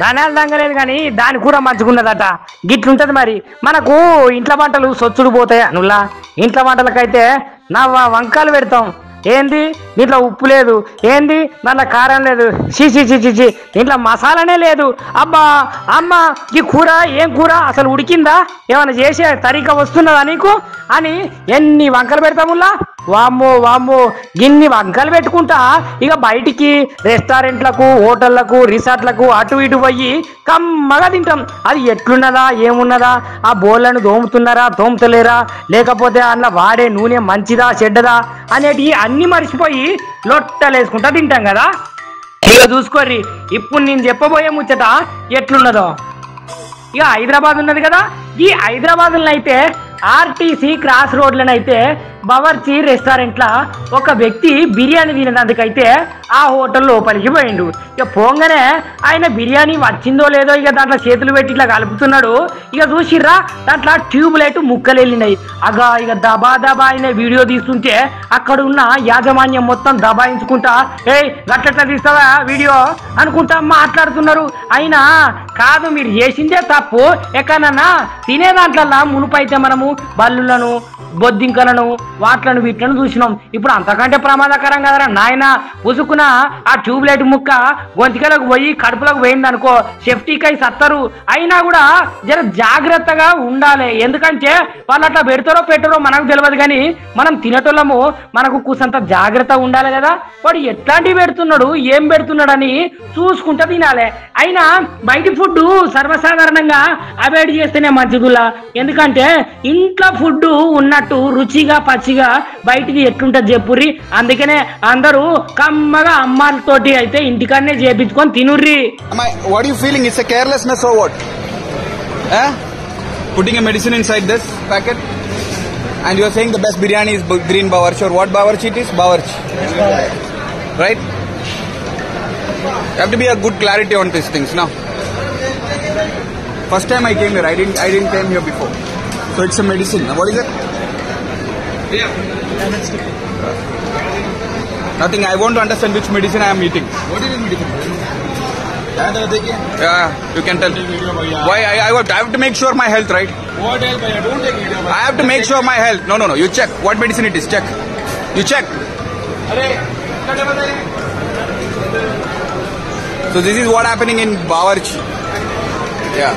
ధనాలు దంగలేదు కానీ దాని కూర మంచుకున్నదట. గిట్లుంటది మరి. మనకు ఇంట్లో వంటలు సొచ్చుడు పోతాయా నువ్వులా? ఇంట్లో వంటలకైతే నా వంకాయలు పెడతాం. ఏంది దీంట్లో ఉప్పు లేదు, ఏంది దాంట్లో కారం లేదు, చీచి దీంట్లో మసాలానే లేదు. అబ్బా అమ్మ ఈ కూర ఏం కూర అసలు ఉడికిందా, ఏమైనా చేసే తరీకా వస్తున్నదా నీకు అని ఎన్ని వంకలు పెడతాముల్లా. వామ్మో గిన్ని వంకలు పెట్టుకుంటా ఇక బయటికి రెస్టారెంట్లకు, హోటళ్లకు, రిసార్ట్లకు అటు ఇటు పోయి కమ్మగా తింటాం. అది ఎట్లున్నదా, ఏమున్నదా, ఆ బోళ్ళను దోముతున్నారా, దోముతలేరా, లేకపోతే అందులో వాడే నూనె మంచిదా చెడ్డదా అనేటివి అన్ని మర్చిపోయి లొట్టలేసుకుంటా తింటాం కదా. ఇక చూసుకోర్రి ఇప్పుడు నేను చెప్పబోయే ముచ్చట ఎట్లున్నదో. ఇక హైదరాబాద్ ఉన్నది కదా, ఈ హైదరాబాద్లో అయితే ఆర్టీసీ క్రాస్ రోడ్లనైతే బవర్చి రెస్టారెంట్ల ఒక వ్యక్తి బిర్యానీ తినేందుకైతే ఆ హోటల్ లోపలికి పోయిండు. ఇక పోగానే ఆయన బిర్యానీ వచ్చిందో లేదో ఇక దాంట్లో చేతులు పెట్టి ఇట్లా కలుపుతున్నాడు. ఇక చూసిర్రా దాంట్లో ట్యూబ్ లైట్ ముక్కలు వెళ్ళినాయి. అగా ఇక దబా ఆయన వీడియో తీస్తుంటే అక్కడ ఉన్న యాజమాన్యం మొత్తం దబాయించుకుంటా గట్లట్లా తీస్తావా వీడియో అనుకుంటా మాట్లాడుతున్నారు. అయినా కాదు మీరు చేసిందే తప్పు. ఎక్కడన్నా తినే దాంట్లో మునుపైతే మనము బల్లులను, బొద్దింకలను, వాట్లను వీట్లను చూసినాం. ఇప్పుడు అంతకంటే ప్రమాదకరం కదరా నాయన. ఉసుకున ఆ ట్యూబ్ లైట్ ముక్క గొంతికలకు పోయి కడుపులకు పోయింది అనుకో, సేఫ్టీకై సత్తరు. అయినా కూడా జర జాగ్రత్తగా ఉండాలి. ఎందుకంటే వాళ్ళు అట్లా పెడతారో పెట్టరో మనకు తెలియదు, కానీ మనం తినటోళ్ళము మనకు కూసంత జాగ్రత్తగా ఉండాలి కదా. వాడు ఎట్లాంటివి పెడుతున్నాడు, ఏం పెడుతున్నాడని చూసుకుంటా తినాలి. అయినా బయటి ఫుడ్ సర్వసాధారణంగా అవాయిడ్ చేస్తేనే మంచిదిలా. ఎందుకంటే ఇంట్లో ఫుడ్ ఉన్నట్టు రుచిగా పచ్చిగా బయటికి ఎట్లుంటది చెప్పుర్రి. అందుకనే అందరూ కమ్మగా అమ్మాలతోటి అయితే ఇంటికాడనే చేపించుకొని తినుర్రి. What are you feeling? It's a carelessness or what? Putting a medicine inside this packet and you are saying the best biryani is green bawarchi, or what bawarchi it is? Bawarchi. Right? You have to be a good clarity on these things now. First time I came here, I didn't came here before. So it's a medicine. What is it? Nothing. I want to understand which medicine I am eating. What is the medicine? Yeah, you can tell. Why? I have to make sure my health, right? What else? Don't take video. I have to make sure my health. No. You check what medicine it is. Check. You check. So this is what happening in Bawarchi. Yeah.